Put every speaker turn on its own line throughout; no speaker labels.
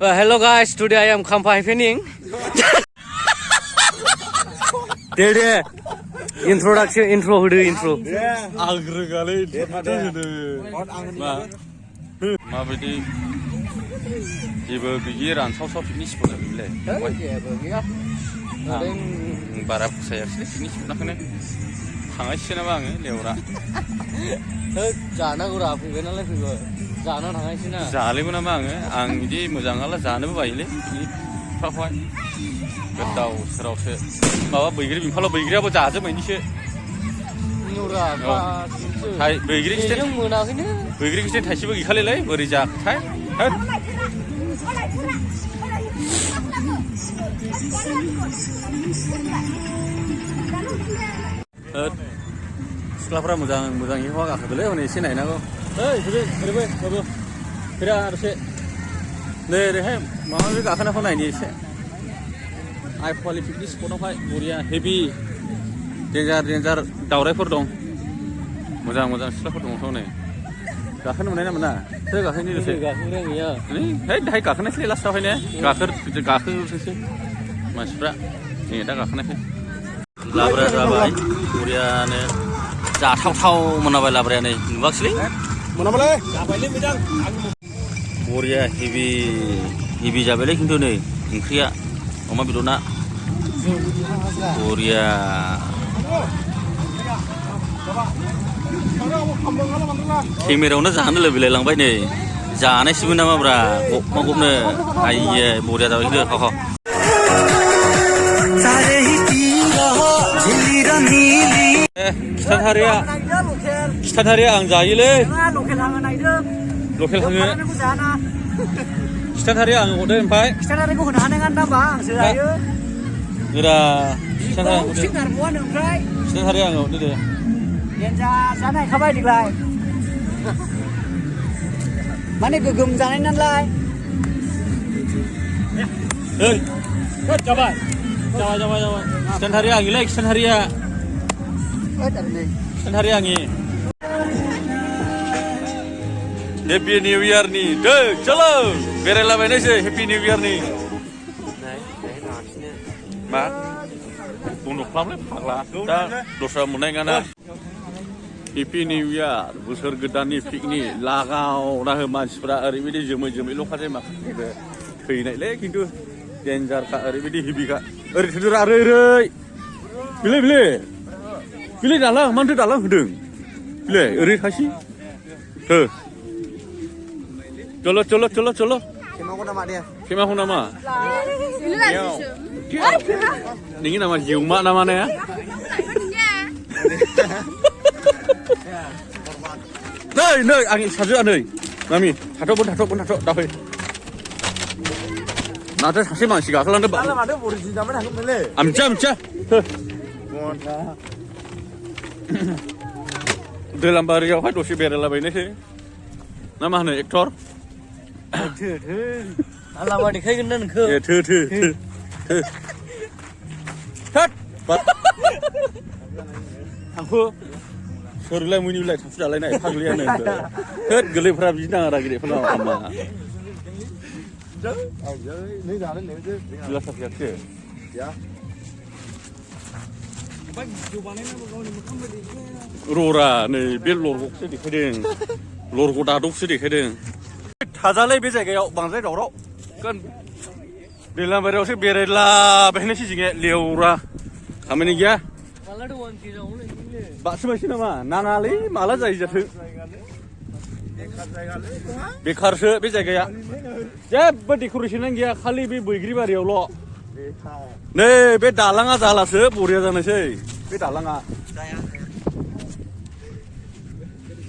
Hello guys, today I am Kampa happening. Dede, intro intro.
Agro kali, माबायदि जेबो बिदि रानसावसाव picnic spot गैला बारा फसायाखिसै पिकनिक स्पटखौनो थांनांसिगोन नामा आङो लेवरा
जानांगौरा फैबाय नालाय फैबाय जाना थांनांसै ना
जालेबो नामा आं बिदि मोजां नाला जानोबो बायोलै पिकनिकफ्रावहाय गोदाव सोरावसो माबा बैग्रि बिफाङाव बैग्रियाबो जाजोबनायनिसो बैग्रि खिथाय थाइसेबो गैखालायलै बोरै जाखोथाय सिख्लाफ्रा मोजां हवा गाखोदोलै हनै एसे नायनांगौ ओरैबो फैरा दसे नै ओरैहाय माबा गाखोनायखौ नायनि एसे आइ फवालि पिकनिक स्पटआवहाय बरिया हेभि देन्जार दावरायफोर दं मोजां सिख्लाफोर दंथ' नै गाखोनो मोननाय ना मोना सोर गाखोनो दसे
गाखोग्रा गैया
है दाहाय गाखोनायसै लास्टआवहायनो गाखोग्रोसै मानसिफ्रा नै दा गाखोनायसै लाब्रा जाबाय बरियानो जाथावथाव मोनाबाय लाब्राया नै नुवाखिसैलै
मोनाबालाय जाबायलै मोजां
बरिया हेभि जाबायलै खिन्थु नै ओंख्रिया अमा बेदरना बरिया केमेरायावनो जानो लुबैलाय लांबाय नै जानायसिबो नामाब्रा गबनो आइये बरिया जाबाय खिन्थु खिथाथारिया आं जायोलै लकेल थाङो खिथाथारिया आं हरदो ओमफ्राय
खिथाथारिखौ होनो हानाय नङा होमबा आंसो जायो
खिथाथारिया आं हरदो दे
जानो हायखाबाय देग्लाय माने गोगोम जानाय नालाय
जाबाय खिथाथारिया आंनिलै खिथाथारिया आंनि हेपि निउ इयारनि दे चलो बेरायलाबायनोसै हेपि निउ इयारनि मा बन्द' खालामलै फाग्ला दा दस्रा मोननाय नङाना हेपि निउ इयार बोसोर गोदाननि पिकनिक लागावना हो मानसिफ्रा ओरैबायदि जोमैल' खासै माखासे थैनायलै खिन्थु डेन्जारखा ओरैबायदि हेभिखा ओरै थोदोरा बिलाय दालां मानोथो दालां होदों बिलाय ओरै थासि हो चलो खेमाखौ नामा नोंनि नामा जिउमा नामा ने नै आंनि फिसाजोआ नै मामि थाथ' दाफै माथो सासे मानसि गाखोलांदों मिथिया दैलामबारियावहाय दसे बेरायलाबायनोसै ना मा होनो एक्टर
लामा देखायगोन ना नोंखौ
थांखो सोरलाय मुनिलाय थांखु जालायनाय फाग्लियानो गोरलैफ्रा बिदि नाङा गिदिरफोरनाव हामा ररा नै बे लरग'खौसो देखायदों लरग' दादबसो देखायदों थाजालै बे जायगायाव बांद्राय दावराव दैलामबारियावसो बेरायलाबायनोसै जोङो लेवरा खामानि गैया बासोबायसै नामा नाङालै माला जायो जाथो बेखारसो बे जायगाया जेबो डेक'रेसनानो गैया खालि बे बैग्रि बारियावल' नै बे दालाङा जालासो बरिया जानोसै बे दालाङा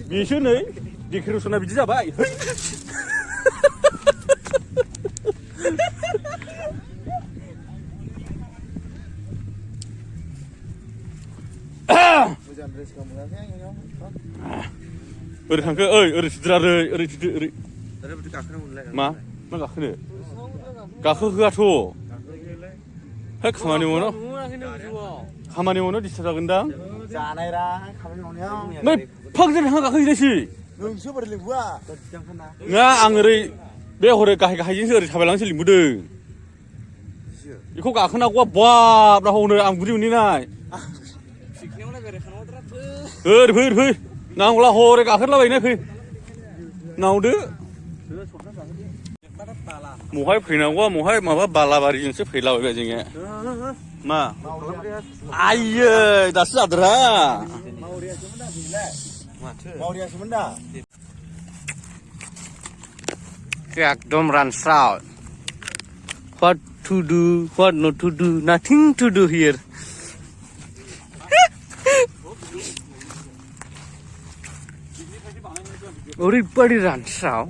बेसो नै डेक'रेसना बिदि जाबाय ओरै थांखो ओरै थुद्रा ओरै थुदो ओरै मा गाखोनो गाखोहोआथ' है खामानि मावनो डिस्टार्ब जागोनदां
जानायरा खामानि मावनायाव
नै फागजों थाङा गाखोहैनोसै
नोंसो बोरै लिंबोआ
नङा आं ओरै बे हरै गाहाय गाहायजोंसो ओरै थाबायलांसो लिंबोदों बेखौ गाखोनांगौआ बाब दा हनै आं बुरि मोनहैनाय फै नांगौला हरै गाखोलाबायनाय फै नावदो महाय फैनांगौआ महाय माबा बालाबारिजोंसो फैलाबायबाय जोङो मा आइयै दासो जादोरा
मावरियासोमोन दा
एकदम रानस्राव what to do what not to do nothing to do here ओरैबादि रानस्राव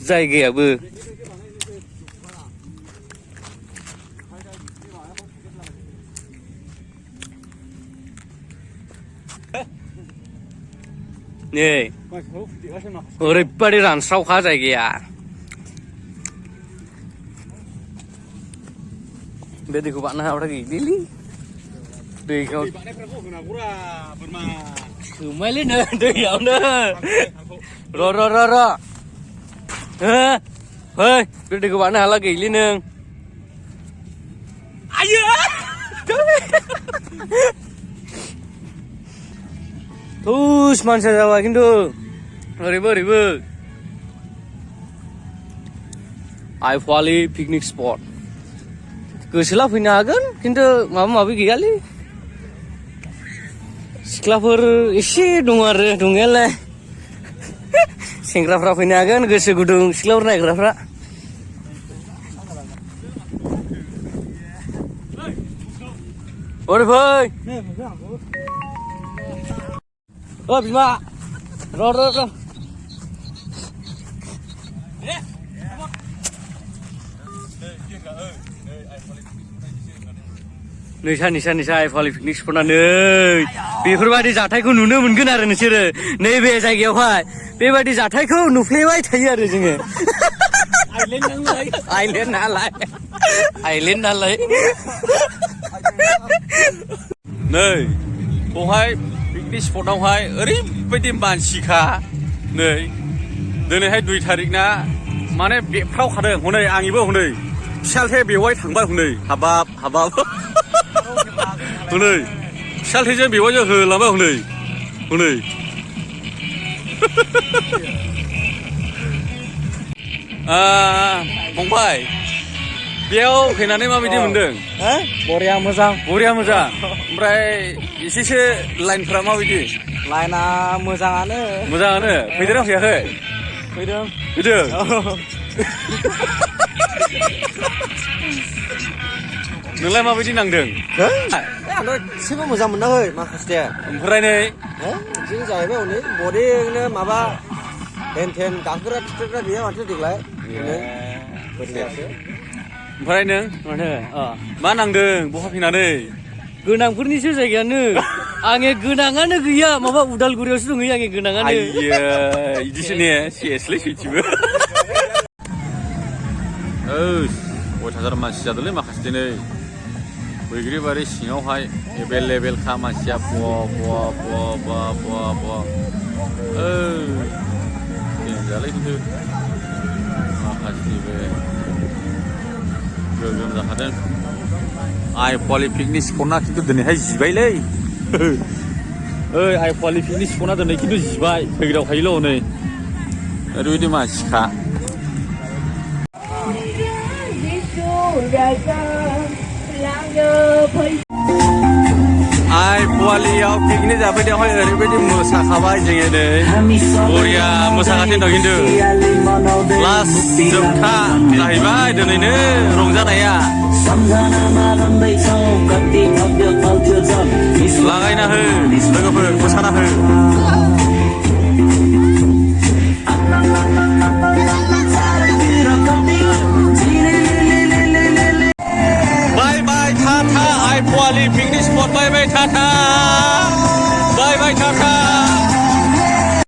जायगायाबो नै ओरैबादि रानस्रावखा जायगाया बे दैखौ बारनो हाबाथाय गैलिलै दैखौ सोमायलै नों दैयावनो र' फै बे दैखौ बारनो हाला गैली नों आयो थुस मानसिया जाबाय खिन्थु ओरैबो आइ फवालि पिकनिक स्पट गोसोला फैनो हागोन खिन्थु माबा माबि गैयालै सिख्लाफोर एसे दङ आरो दंनायालाय सेंग्राफ्रा फैनो हागोन गोसो गुदुं सिख्लाफोर नायग्राफ्रा ओरै फै ओ बिमा र' निसा आइ फवालि पिकनिक स्पटआ नै बेफोरबायदि जाथायखौ नुनो मोनगोन आरो नोंसोरो नैबे जायगायावहाय बेबायदि जाथायखौ नुफ्लेबाय थायो आरो जोङो आइलेन्ड नालाय
नै बहाय पिकनिक स्पटआवहाय ओरैबायदि मानसिखा नै दिनैहाय 2 तारिख ना माने बेफ्रावखादों हनै आंनिबो हनै फिसालथे बेवहाय थांबाय हनै हाबाब हनै फिसालथेजों बेवहायजों होलांबाय हनै फंबाय बेयाव फैनानै माबायदि मोनदों
बरिया मोजां
ओमफ्राय एसेसो लाइनफ्रा माबायदि
लाइना मोजाङानो
फैदोंना फैयाखै
फैदों
नोंलाय माबायदि नांदों
आंथ' एसेबो मोजां मोनाखै माखासे
ओमफ्राय नै
बिदिनो जाहैबाय हनै बरिंनो माबा हेन गाखोग्रा थिखोग्रा गैया माथो देग्लाय
ओमफ्राय नों मा नांदों बहा फैनानै
गोनांफोरनिसो जायगायानो आङो गोनाङानो गैया माबा उदालगुरियावसो दंहैयो आङो गोनाङानो
इदिसो ने सेसलै सैथिबो अयथासार मानसि जादोंलै माखासे दिनै बैग्रिबारि सिङावहाय एभेलेबेलखा मानसिया देनजारलै खिन्थु माखासेबो गोगोम जाखादों आइ फवालि पिकनिक स्पटना खिन्थु दिनैहाय जिबायलै आइ फवालि पिकनिक स्पटना दिनै खिन्थु जिबाय फैग्रावखायोल' नै ओरैबायदि मानसिखा आइ फवालियाव पिकनिक जाफैनायावहाय ओरैबायदि मोसाखाबाय जोङो नै बरिया मोसागासिनो दं खिन्थु लास्ट जोबथा जाहैबाय दिनैनो रंजानाया लागायना हो लोगोफोर मोसाना हो बाय बाय टाटा आइ फवालि पिकनिक स्पट बाय बाय टाटा